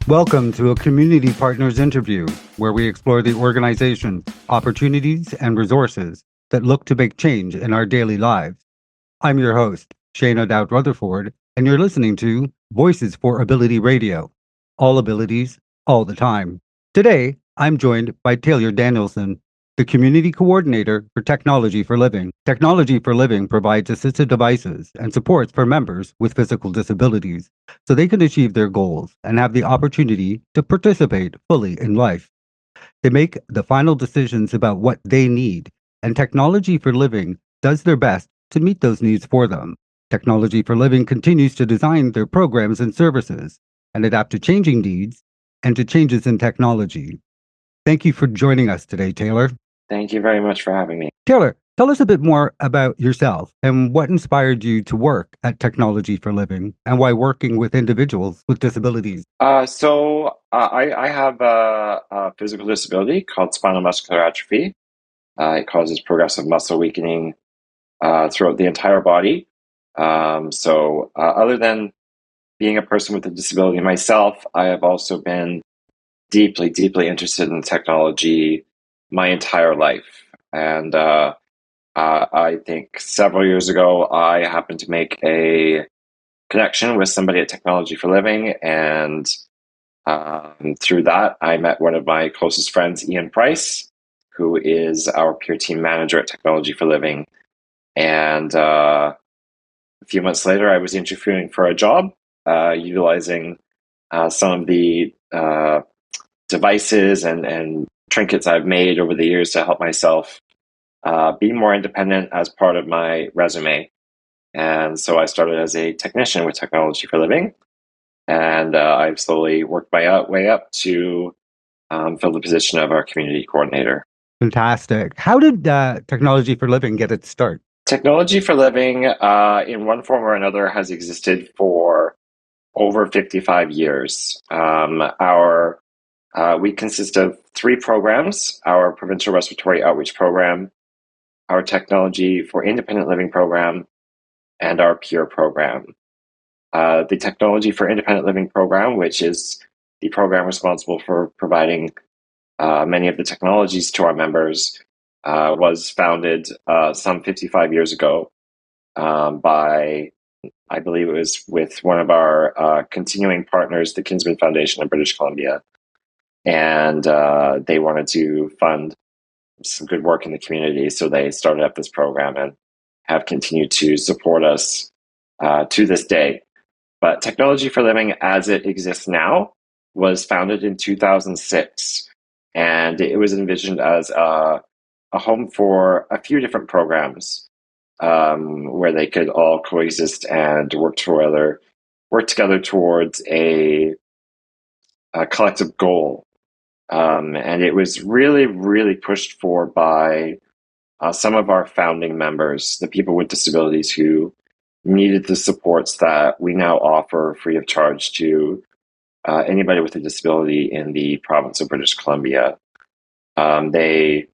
Welcome to a Community Partners interview, where we explore the organizations, opportunities, and resources that look to make change in our daily lives. I'm your host, Odowd Rutherford, and you're listening to Voices for Ability Radio. All abilities, all the time. Today, I'm joined by Taylor Danielson, the Community Coordinator for Technology for Living. Technology for Living provides assistive devices and supports for members with physical disabilities so they can achieve their goals and have the opportunity to participate fully in life. They make the final decisions about what they need, and Technology for Living does their best to meet those needs for them. Technology for Living continues to design their programs and services and adapt to changing needs and to changes in technology. Thank you for joining us today, Taylor. Thank you very much for having me. Taylor, tell us a bit more about yourself and what inspired you to work at Technology for Living and why working with individuals with disabilities. I have a physical disability called spinal muscular atrophy. It causes progressive muscle weakening throughout the entire body. Other than being a person with a disability myself, I have also been deeply, deeply interested in technology my entire life. And I think several years ago, I happened to make a connection with somebody at Technology for Living, and through that, I met one of my closest friends, Ian Price, who is our peer team manager at Technology for Living. And a few months later, I was interviewing for a job, utilizing some of the devices and trinkets I've made over the years to help myself be more independent as part of my resume. And so I started as a technician with Technology for Living, and I've slowly worked my way up to fill the position of our community coordinator. Fantastic. How did Technology for Living get its start? Technology for Living, in one form or another, has existed for over 55 years. We consist of 3 programs: our Provincial Respiratory Outreach Program, our Technology for Independent Living Program, and our Peer Program. The Technology for Independent Living Program, which is the program responsible for providing many of the technologies to our members, was founded some 55 years ago by, I believe it was with one of our continuing partners, the Kinsman Foundation in British Columbia. And they wanted to fund some good work in the community, so they started up this program and have continued to support us to this day. But Technology for Living, as it exists now, was founded in 2006, and it was envisioned as a home for a few different programs where they could all coexist and work together towards a collective goal. And it was really, really pushed for by some of our founding members, the people with disabilities who needed the supports that we now offer free of charge to anybody with a disability in the province of British Columbia. The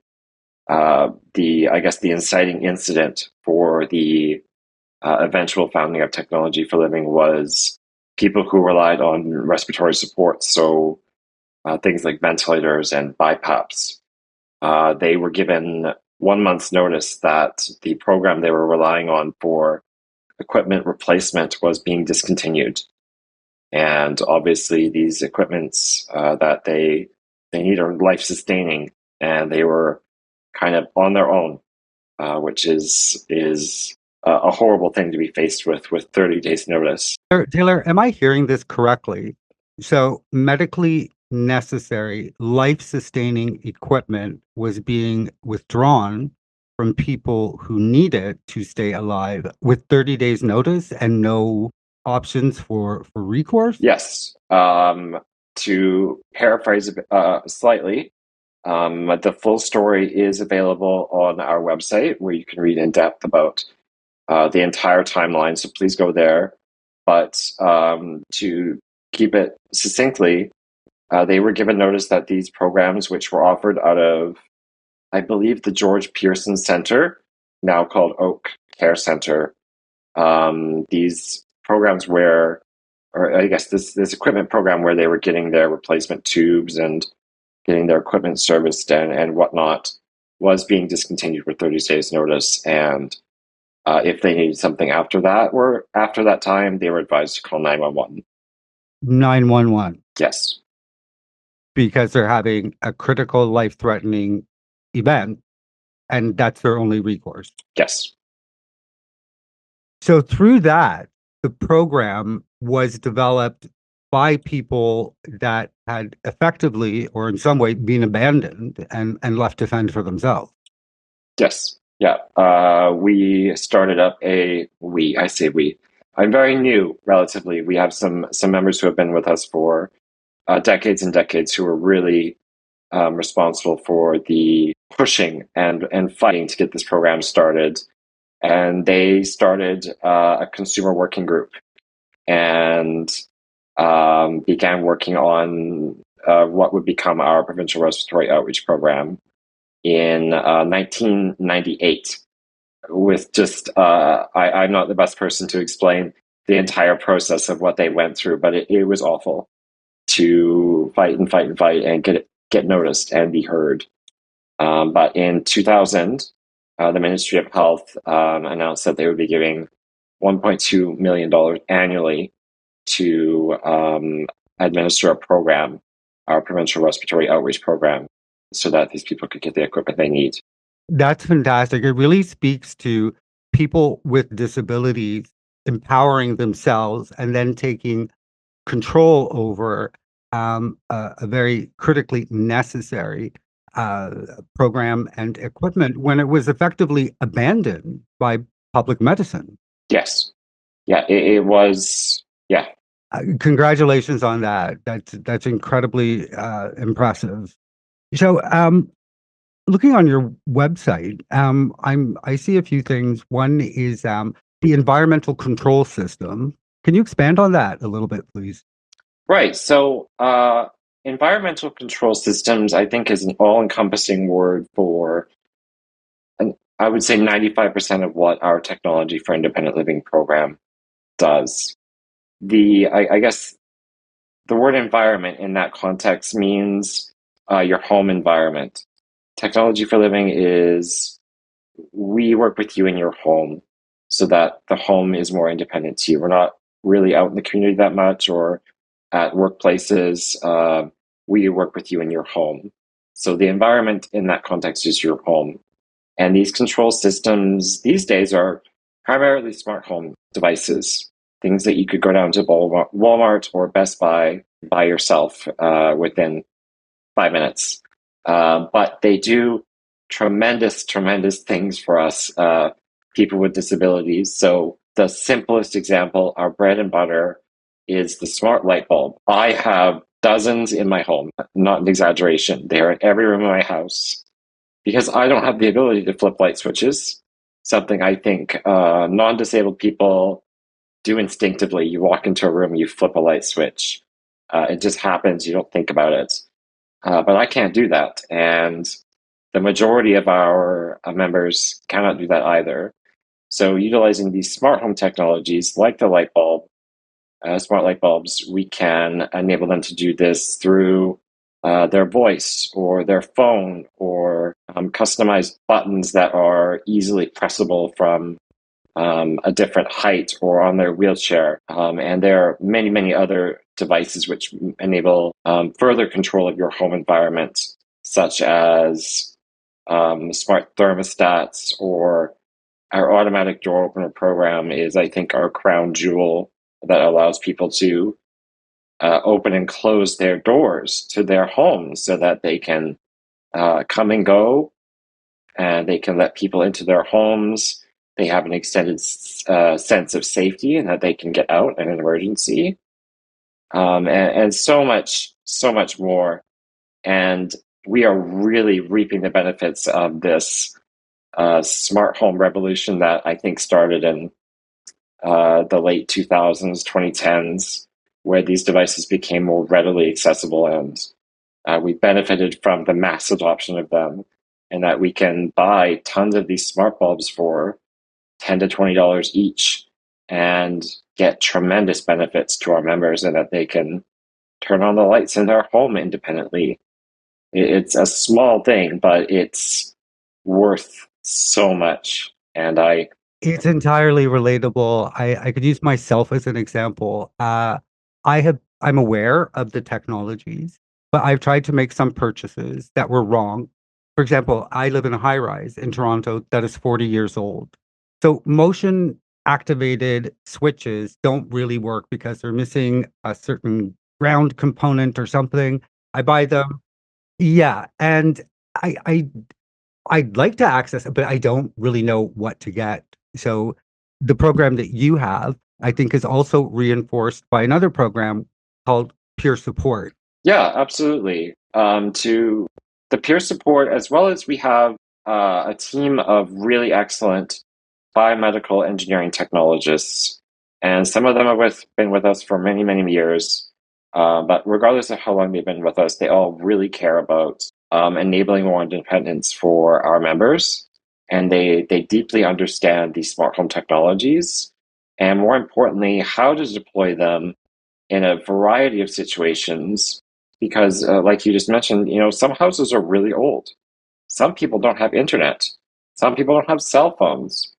inciting incident for the eventual founding of Technology for Living was people who relied on respiratory support, so things like ventilators and BiPAPs. They were given 1 month's notice that the program they were relying on for equipment replacement was being discontinued. And obviously these equipments that they need are life-sustaining, and they were kind of on their own, which is a horrible thing to be faced with 30 days notice. Taylor, am I hearing this correctly? So medically necessary, life-sustaining equipment was being withdrawn from people who need it to stay alive with 30 days notice and no options for recourse? Yes. To paraphrase slightly, the full story is available on our website, where you can read in depth about the entire timeline, so please go there. But to keep it succinctly, they were given notice that these programs, which were offered out of, I believe, the George Pearson Center, now called Oak Care Center, these programs where or I guess this equipment program where they were getting their replacement tubes and getting their equipment serviced and whatnot, was being discontinued with 30 days notice. And if they needed something after that time, they were advised to call 911. 911. Yes. Because they're having a critical life-threatening event, and that's their only recourse. Yes. So through that, the program was developed by people that had effectively or in some way been abandoned and left to fend for themselves. Yes. Yeah. We started up I say we. I'm very new, relatively. We have some members who have been with us for decades and decades who are really responsible for the pushing and fighting to get this program started. And they started a consumer working group and began working on what would become our provincial respiratory outreach program in 1998. With just, I'm not the best person to explain the entire process of what they went through, but it was awful to fight and fight and fight and get noticed and be heard. But in 2000, the Ministry of Health announced that they would be giving $1.2 million annually to administer a program, our provincial respiratory outreach program, so that these people could get the equipment they need. That's fantastic. It really speaks to people with disabilities empowering themselves and then taking control over a very critically necessary program and equipment when it was effectively abandoned by public medicine. Yes. Yeah, it was. Yeah. Congratulations on that. That's incredibly impressive. So, looking on your website, I see a few things. One is the environmental control system. Can you expand on that a little bit, please? Right. So, environmental control systems, I think, is an all-encompassing word for, and I would say 95% of what our Technology for Independent Living program does. I guess the word environment in that context means your home environment. Technology for Living is, we work with you in your home so that the home is more independent to you. We're not really out in the community that much or at workplaces. We work with you in your home. So the environment in that context is your home. And these control systems these days are primarily smart home devices, things that you could go down to Walmart or Best Buy by yourself within 5 minutes. But they do tremendous things for us, people with disabilities. So the simplest example, our bread and butter, is the smart light bulb. I have dozens in my home, not an exaggeration. They are in every room of my house because I don't have the ability to flip light switches, something I think non-disabled people do instinctively. You walk into a room, you flip a light switch. It just happens. You don't think about it. But I can't do that. And the majority of our members cannot do that either. So utilizing these smart home technologies like the light bulb, smart light bulbs, we can enable them to do this through their voice or their phone or customized buttons that are easily pressable from a different height or on their wheelchair. And there are many other devices which enable further control of your home environment, such as smart thermostats, or our automatic door opener program is, I think, our crown jewel that allows people to open and close their doors to their homes so that they can come and go, and they can let people into their homes. They have an extended sense of safety and that they can get out in an emergency, and so much more. And we are really reaping the benefits of this smart home revolution that I think started in the late 2000s, 2010s, where these devices became more readily accessible, and we benefited from the mass adoption of them, and that we can buy tons of these smart bulbs for $10 to $20 each. And get tremendous benefits to our members and that they can turn on the lights in their home independently. It's a small thing, but it's worth so much. And It's entirely relatable. I could use myself as an example. I'm aware of the technologies, but I've tried to make some purchases that were wrong. For example, I live in a high rise in Toronto that is 40 years old. So motion activated switches don't really work because they're missing a certain ground component or something. I buy them. Yeah, and I I'd like to access it, but I don't really know what to get. So the program that you have, I think, is also reinforced by another program called Peer Support. Yeah, absolutely. To the peer support, as well as we have a team of really excellent biomedical engineering technologists, and some of them have been with us for many, many years. But regardless of how long they've been with us, they all really care about enabling more independence for our members, and they deeply understand these smart home technologies, and more importantly, how to deploy them in a variety of situations. Because, like you just mentioned, some houses are really old. Some people don't have internet. Some people don't have cell phones.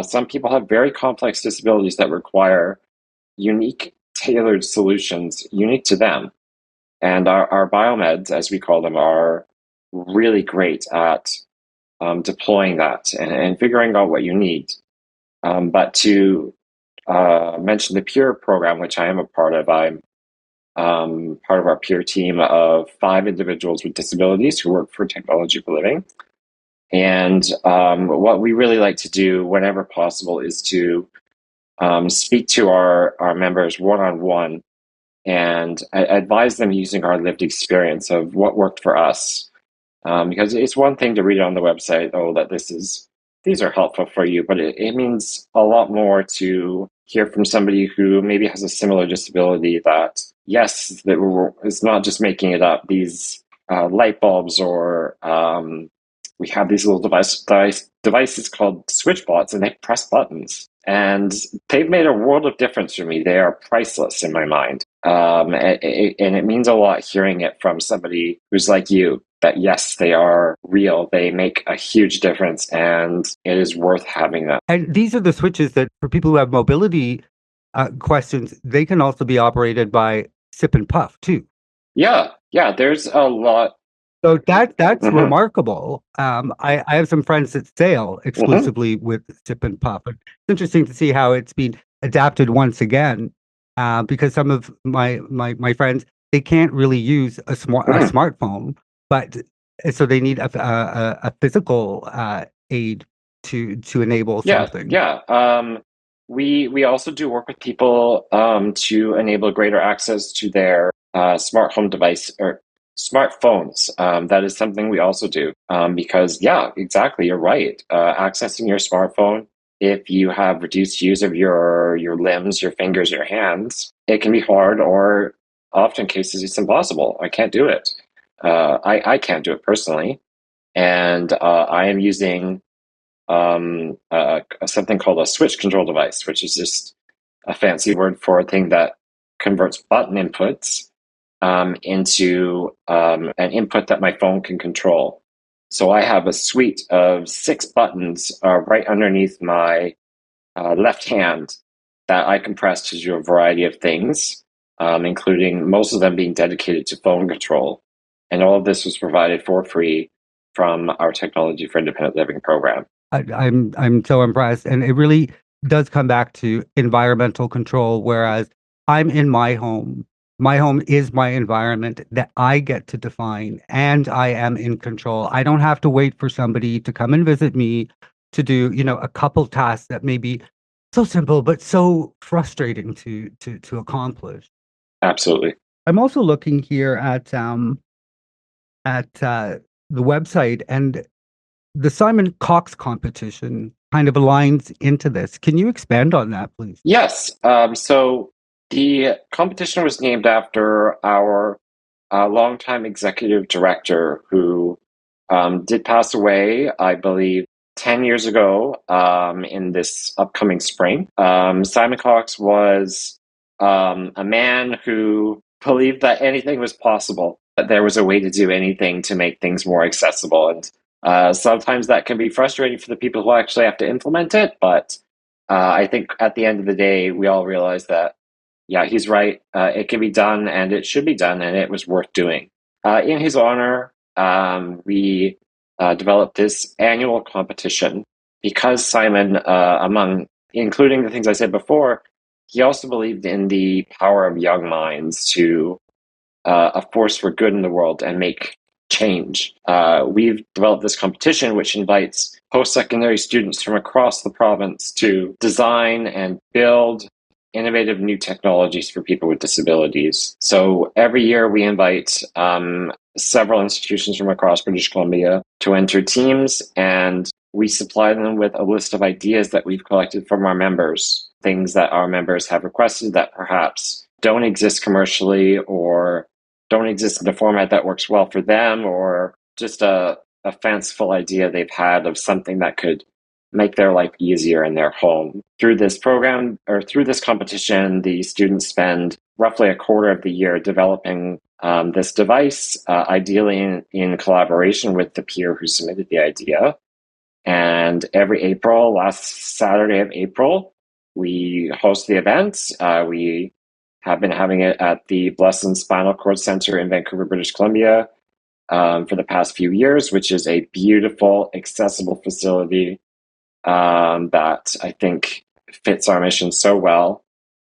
Some people have very complex disabilities that require unique, tailored solutions unique to them. And our biomeds, as we call them, are really great at deploying that and figuring out what you need. But to mention the Pure program, which I am a part of, I'm part of our peer team of 5 individuals with disabilities who work for Technology for Living. And what we really like to do whenever possible is to speak to our members one-on-one and advise them using our lived experience of what worked for us. Because it's one thing to read on the website, that these are helpful for you, but it means a lot more to hear from somebody who maybe has a similar disability that, yes, that it's not just making it up. These light bulbs or we have these little devices called switchbots, and they press buttons. And they've made a world of difference for me. They are priceless in my mind. And it means a lot hearing it from somebody who's like you, that yes, they are real. They make a huge difference, and it is worth having them. And these are the switches that, for people who have mobility questions, they can also be operated by sip and puff too. Yeah, there's a lot. So that's remarkable. I have some friends that sail exclusively with sip and puff. It's interesting to see how it's been adapted once again, because some of my friends, they can't really use a smartphone, but so they need a physical aid to enable something. Yeah. We also do work with people to enable greater access to their smart home device or smartphones. That is something we also do because, yeah, exactly, you're right. Accessing your smartphone, if you have reduced use of your limbs, your fingers, your hands, it can be hard, or often cases it's impossible. I can't do it. I can't do it personally, and I am using something called a switch control device, which is just a fancy word for a thing that converts button inputs into an input that my phone can control. So I have a suite of 6 buttons right underneath my left hand that I can press to do a variety of things, including most of them being dedicated to phone control. And all of this was provided for free from our Technology for Independent Living program. I'm so impressed, and it really does come back to environmental control. Whereas I'm in my home. My home is my environment that I get to define, and I am in control. I don't have to wait for somebody to come and visit me to do, a couple tasks that may be so simple but so frustrating to accomplish. Absolutely. I'm also looking here at the website, and the Simon Cox competition kind of aligns into this. Can you expand on that, please? Yes. So the competition was named after our longtime executive director who did pass away, I believe, 10 years ago, in this upcoming spring. Simon Cox was a man who believed that anything was possible, that there was a way to do anything to make things more accessible. And sometimes that can be frustrating for the people who actually have to implement it. But I think at the end of the day, we all realize that, yeah, he's right. It can be done and it should be done, and it was worth doing. In his honor, we developed this annual competition because Simon, including the things I said before, he also believed in the power of young minds to a force for good in the world and make change. We've developed this competition which invites post-secondary students from across the province to design and build innovative new technologies for people with disabilities. So every year we invite several institutions from across British Columbia to enter teams, and we supply them with a list of ideas that we've collected from our members, things that our members have requested that perhaps don't exist commercially or don't exist in a format that works well for them, or just a fanciful idea they've had of something that could make their life easier in their home. Through this program, or through this competition, the students spend roughly a quarter of the year developing this device, ideally in collaboration with the peer who submitted the idea. And every April, last Saturday of April, we host the event. We have been having it at the Blesson Spinal Cord Center in Vancouver, British Columbia, for the past few years, which is a beautiful, accessible facility that I think fits our mission so well.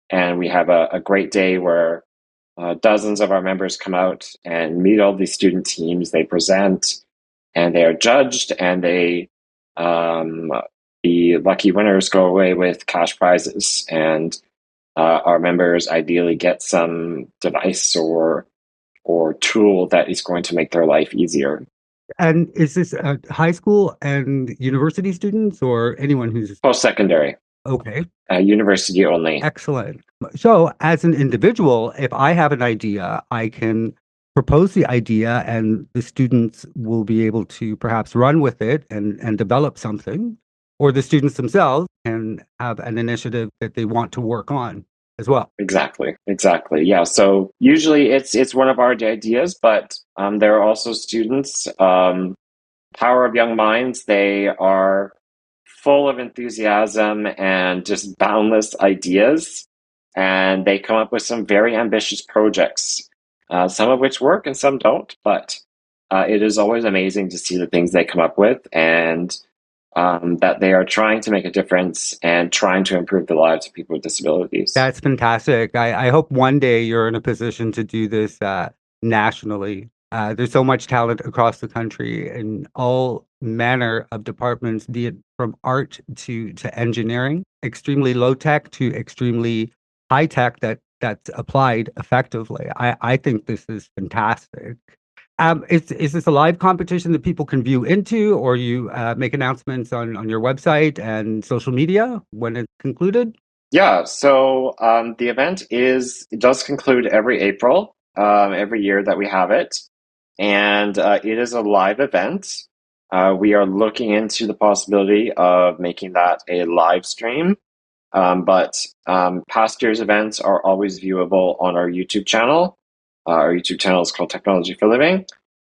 And we have a great day where dozens of our members come out and meet all these student teams. They present and they are judged, and the lucky winners go away with cash prizes. And our members ideally get some device or tool that is going to make their life easier. And is this high school and university students or anyone who's Post-secondary, okay? university only. Excellent. So, as an individual, if I have an idea, I can propose the idea, and the students will be able to perhaps run with it and develop something, or the students themselves can have an initiative that they want to work on as well. Exactly. Yeah. So usually it's one of our ideas, but there are also students. Power of young minds. They are full of enthusiasm and just boundless ideas, and they come up with some very ambitious projects. Some of which work and some don't, but it is always amazing to see the things they come up with, and that they are trying to make a difference and trying to improve the lives of people with disabilities. That's fantastic. I hope one day you're in a position to do this nationally. There's so much talent across the country in all manner of departments, be it from art to engineering, extremely low tech to extremely high tech that's applied effectively. I think this is fantastic. Is this a live competition that people can view into, or you make announcements on your website and social media when it's concluded? Yeah, so the event it does conclude every April, every year that we have it, and it is a live event. We are looking into the possibility of making that a live stream, but past year's events are always viewable on our YouTube channel. Our YouTube channel is called Technology for Living,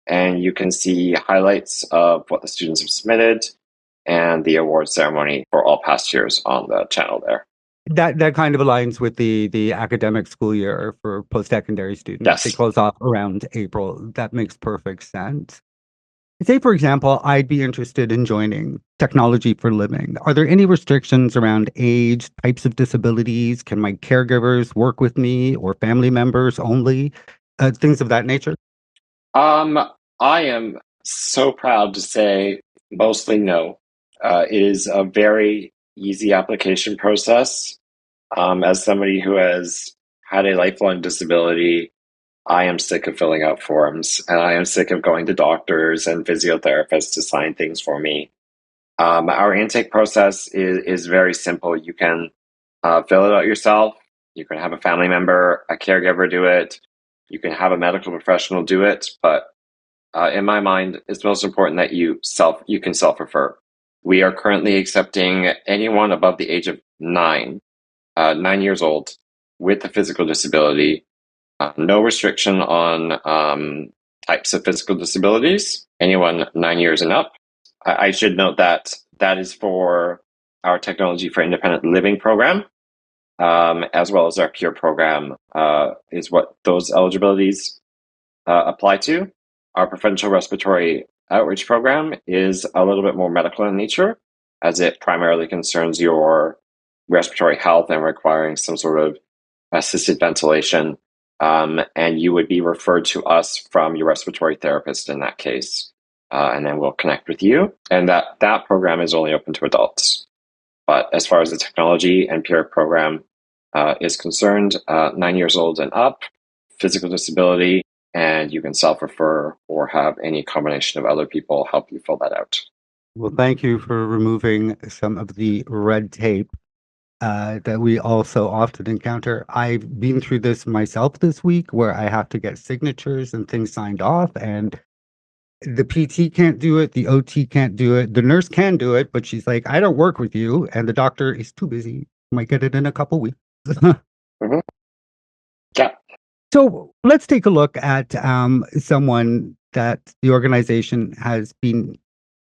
and you can see highlights of what the students have submitted and the award ceremony for all past years on the channel there. That kind of aligns with the academic school year for post-secondary students. Yes. They close off around April. That makes perfect sense. Say, for example, I'd be interested in joining Technology for Living. Are there any restrictions around age, types of disabilities? Can my caregivers work with me, or family members only? Things of that nature? I am so proud to say mostly no. It is a very easy application process. As somebody who has had a lifelong disability, I am sick of filling out forms, and I am sick of going to doctors and physiotherapists to sign things for me. Our intake process is very simple. You can fill it out yourself. You can have a family member, a caregiver do it. You can have a medical professional do it. But in my mind, it's most important that you can self-refer. We are currently accepting anyone above the age of 9 years old with a physical disability. No restriction on types of physical disabilities. Anyone 9 years and up. I should note that that is for our Technology for Independent Living program, as well as our Pure program, is what those eligibilities apply to. Our Preferential Respiratory Outreach program is a little bit more medical in nature, as it primarily concerns your respiratory health and requiring some sort of assisted ventilation. And you would be referred to us from your respiratory therapist in that case. And then we'll connect with you. And that program is only open to adults. But as far as the Technology and Peer program is concerned, 9 years old and up, physical disability, and you can self-refer or have any combination of other people help you fill that out. Well, thank you for removing some of the red tape that we also often encounter. I've been through this myself this week where I have to get signatures and things signed off, and the PT can't do it, the OT can't do it, the nurse can do it, but she's like, I don't work with you, and the doctor is too busy. Might get it in a couple weeks. Mm-hmm. Yeah. So let's take a look at someone that the organization has been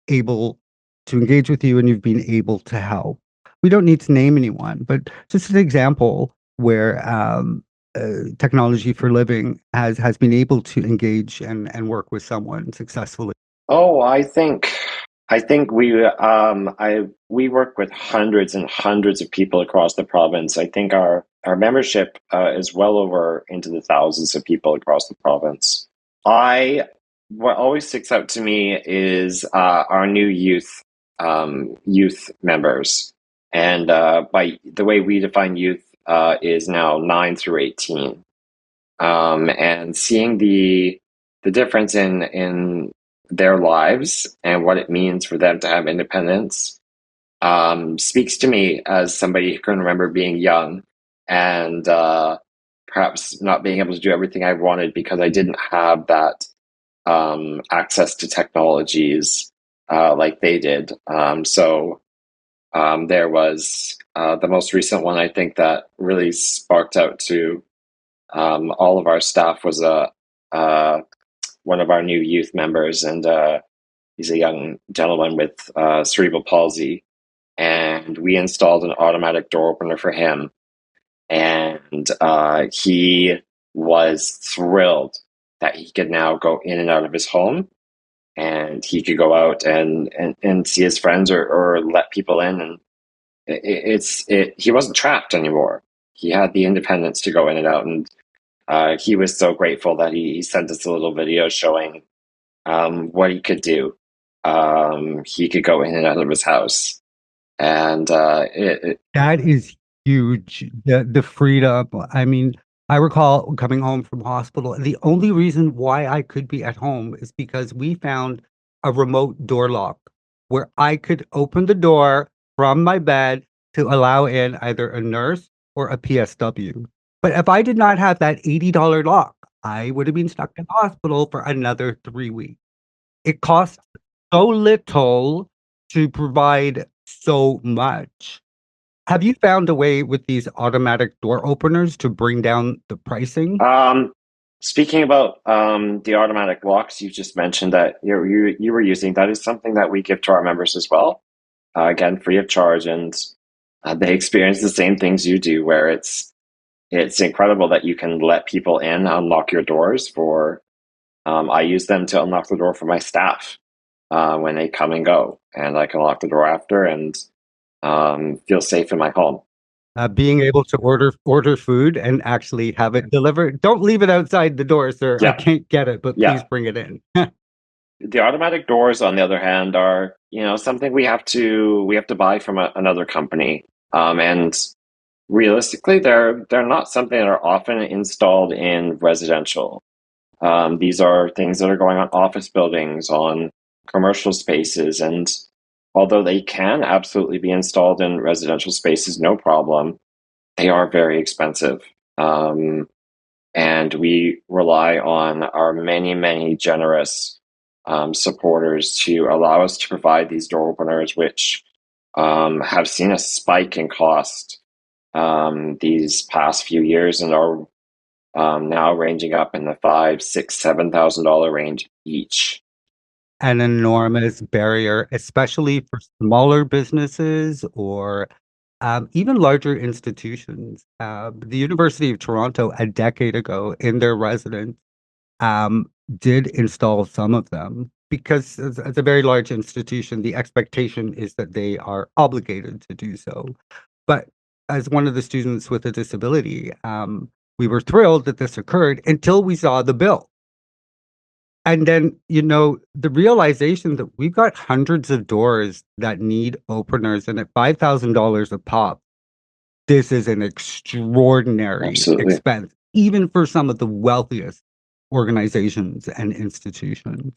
able to engage with you and you've been able to help. We don't need to name anyone, but just an example where Technology for Living has been able to engage and work with someone successfully. Oh, I think we work with hundreds and hundreds of people across the province. I think our membership is well over into the thousands of people across the province. What always sticks out to me is our new youth members, and by the way we define youth is now 9 through 18, and seeing the difference in their lives and what it means for them to have independence speaks to me as somebody who can remember being young and perhaps not being able to do everything I wanted because I didn't have that access to technologies like they did. So there was the most recent one, I think, that really sparked out to all of our staff was one of our new youth members, and he's a young gentleman with cerebral palsy, and we installed an automatic door opener for him, and he was thrilled that he could now go in and out of his home, and he could go out and see his friends or let people in, and he wasn't trapped anymore. He had the independence to go in and out, and he was so grateful that he sent us a little video showing what he could do. He could go in and out of his house, and That is huge. The freedom. I mean, I recall coming home from hospital, and the only reason why I could be at home is because we found a remote door lock where I could open the door from my bed to allow in either a nurse or a PSW. But if I did not have that $80 lock, I would have been stuck in hospital for another 3 weeks. It costs so little to provide so much. Have you found a way with these automatic door openers to bring down the pricing? Speaking about the automatic locks you just mentioned that you were using, that is something that we give to our members as well. Again, free of charge, and they experience the same things you do, where it's incredible that you can let people in, unlock your doors for. I use them to unlock the door for my staff when they come and go, and I can lock the door after and feel safe in my home. Being able to order food and actually have it delivered. Don't leave it outside the door, sir. I Yeah. can't get it, but Yeah. please bring it in. The automatic doors, on the other hand, are something we have to buy from another company, and realistically, they're not something that are often installed in residential. These are things that are going on office buildings, on commercial spaces, and although they can absolutely be installed in residential spaces, no problem, they are very expensive. And we rely on our many, many generous supporters to allow us to provide these door openers, which have seen a spike in cost these past few years and are now ranging up in the $5,000, $6,000, $7,000 range each. An enormous barrier, especially for smaller businesses or even larger institutions. The University of Toronto, a decade ago, in their residence, did install some of them because as a very large institution, the expectation is that they are obligated to do so. But as one of the students with a disability, we were thrilled that this occurred until we saw the bill. And then, the realization that we've got hundreds of doors that need openers, and at $5,000 a pop, this is an extraordinary Absolutely. expense, even for some of the wealthiest organizations and institutions.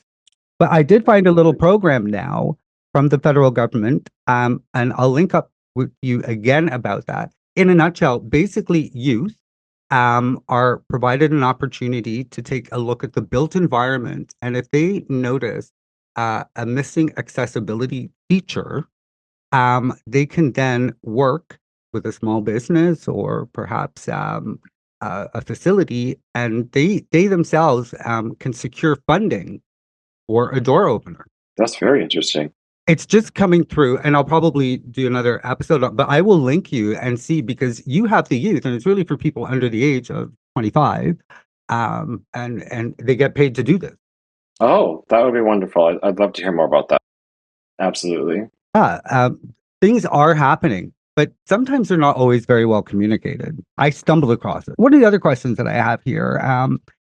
But I did find a little program now from the federal government, and I'll link up with you again about that. In a nutshell, basically, youth are provided an opportunity to take a look at the built environment, and if they notice a missing accessibility feature, they can then work with a small business or perhaps a facility, and they themselves can secure funding for a door opener. That's very interesting. It's just coming through, and I'll probably do another episode, but I will link you and see, because you have the youth, and it's really for people under the age of 25, and they get paid to do this. Oh, that would be wonderful. I'd love to hear more about that. Absolutely. Things are happening, but sometimes they're not always very well communicated. I stumble across it. One of the other questions that I have here,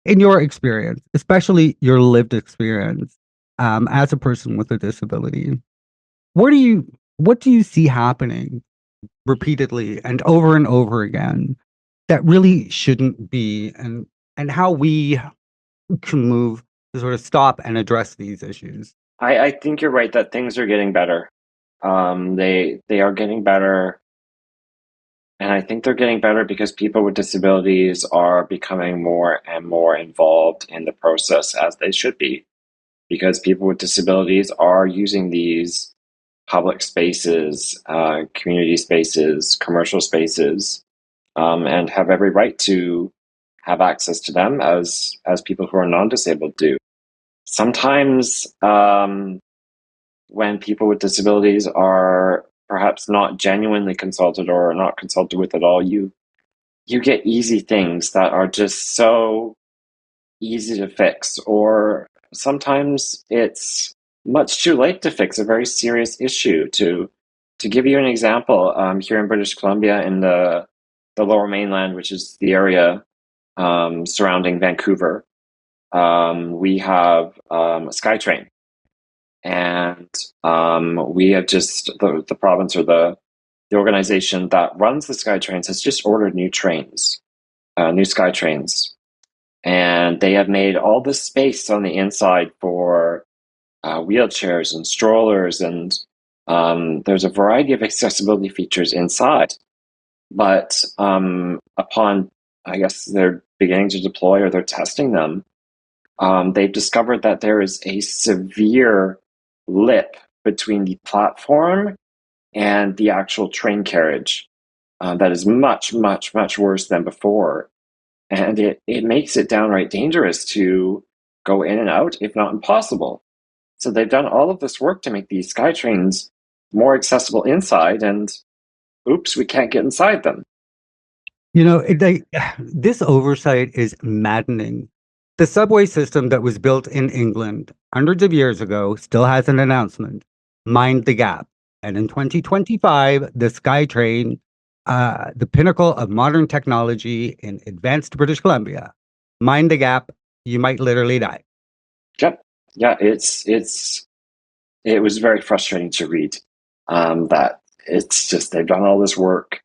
in your experience, especially your lived experience, as a person with a disability, what do you see happening repeatedly and over again that really shouldn't be, and how we can move to sort of stop and address these issues? I think you're right that things are getting better. They are getting better, and I think they're getting better because people with disabilities are becoming more and more involved in the process, as they should be, because people with disabilities are using these public spaces, community spaces, commercial spaces, and have every right to have access to them as people who are non-disabled do. Sometimes when people with disabilities are perhaps not genuinely consulted or not consulted with at all, you get easy things that are just so easy to fix, or sometimes it's much too late to fix a very serious issue. To give you an example, here in British Columbia, in the Lower Mainland, which is the area surrounding Vancouver, we have a SkyTrain, and we have just the province, or the organization that runs the SkyTrains, has just ordered new trains, new SkyTrains, and they have made all this space on the inside for wheelchairs and strollers, and there's a variety of accessibility features inside. But upon, I guess, they're beginning to deploy, or they're testing them, they've discovered that there is a severe lip between the platform and the actual train carriage that is much, much, much worse than before. And it makes it downright dangerous to go in and out, if not impossible. So they've done all of this work to make these SkyTrains more accessible inside, and oops, we can't get inside them. This oversight is maddening. The subway system that was built in England hundreds of years ago still has an announcement: mind the gap. And in 2025, the SkyTrain, the pinnacle of modern technology in advanced British Columbia, mind the gap, you might literally die. Yep. Yeah, it was very frustrating to read that it's just they've done all this work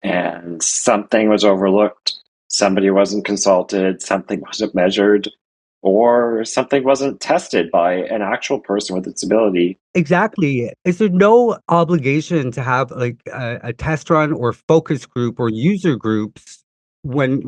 and something was overlooked, somebody wasn't consulted, something wasn't measured, or something wasn't tested by an actual person with a disability. Exactly. Is there no obligation to have like a test run or focus group or user groups when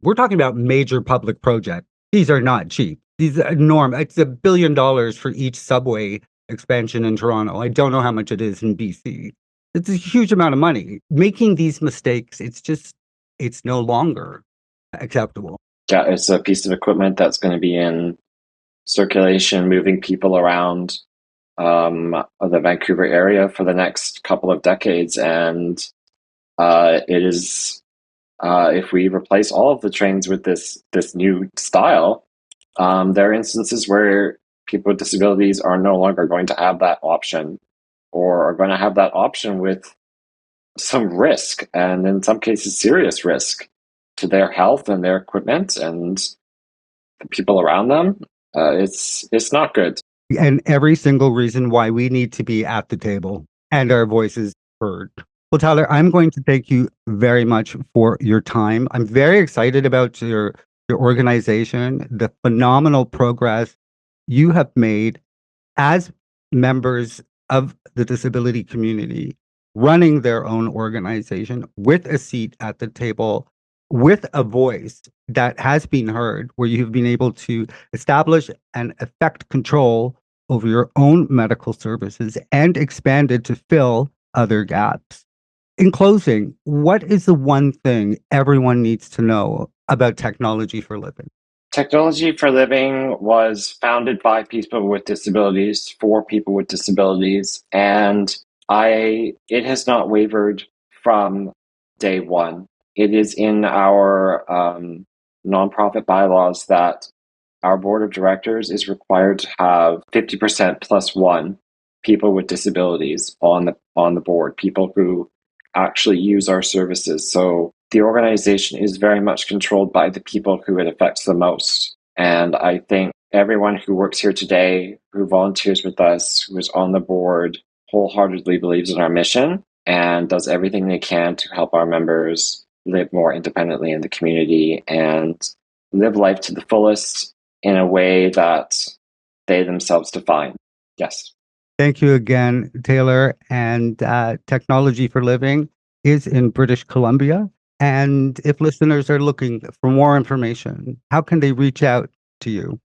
we're talking about major public projects? These are not cheap. These enormous, it's $1 billion for each subway expansion in Toronto. I don't know how much it is in BC. It's a huge amount of money. Making these mistakes, it's no longer acceptable. Yeah, it's a piece of equipment that's going to be in circulation, moving people around the Vancouver area for the next couple of decades. And it is, if we replace all of the trains with this new style, there are instances where people with disabilities are no longer going to have that option, or are going to have that option with some risk, and in some cases serious risk to their health and their equipment and the people around them. It's not good. And every single reason why we need to be at the table and our voices heard. Well, Tyler, I'm going to thank you very much for your time. I'm very excited about your organization, the phenomenal progress you have made as members of the disability community, running their own organization with a seat at the table, with a voice that has been heard, where you've been able to establish and effect control over your own medical services and expanded to fill other gaps. In closing, what is the one thing everyone needs to know about technology for living? Technology for Living was founded by people with disabilities for people with disabilities, and it has not wavered from day one. It is in our nonprofit bylaws that our board of directors is required to have 50% plus one people with disabilities on the board, people who actually use our services. So the organization is very much controlled by the people who it affects the most. And I think everyone who works here today, who volunteers with us, who is on the board, wholeheartedly believes in our mission and does everything they can to help our members live more independently in the community and live life to the fullest in a way that they themselves define. Yes. Thank you again, Taylor. And Technology for Living is in British Columbia. And if listeners are looking for more information, how can they reach out to you?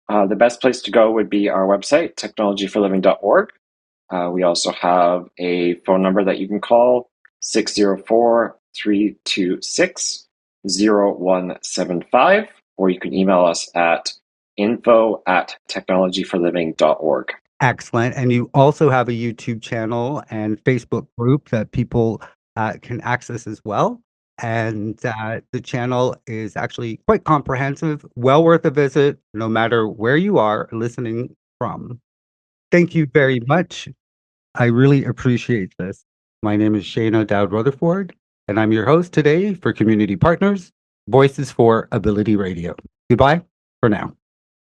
The best place to go would be our website, technologyforliving.org. We also have a phone number that you can call, 604-326-0175, or you can email us at info@technologyforliving.org. Excellent. And you also have a YouTube channel and Facebook group that people can access as well. And the channel is actually quite comprehensive, well worth a visit, no matter where you are listening from. Thank you very much. I really appreciate this. My name is Odowd Rutherford, and I'm your host today for Community Partners, Voices for Ability Radio. Goodbye for now.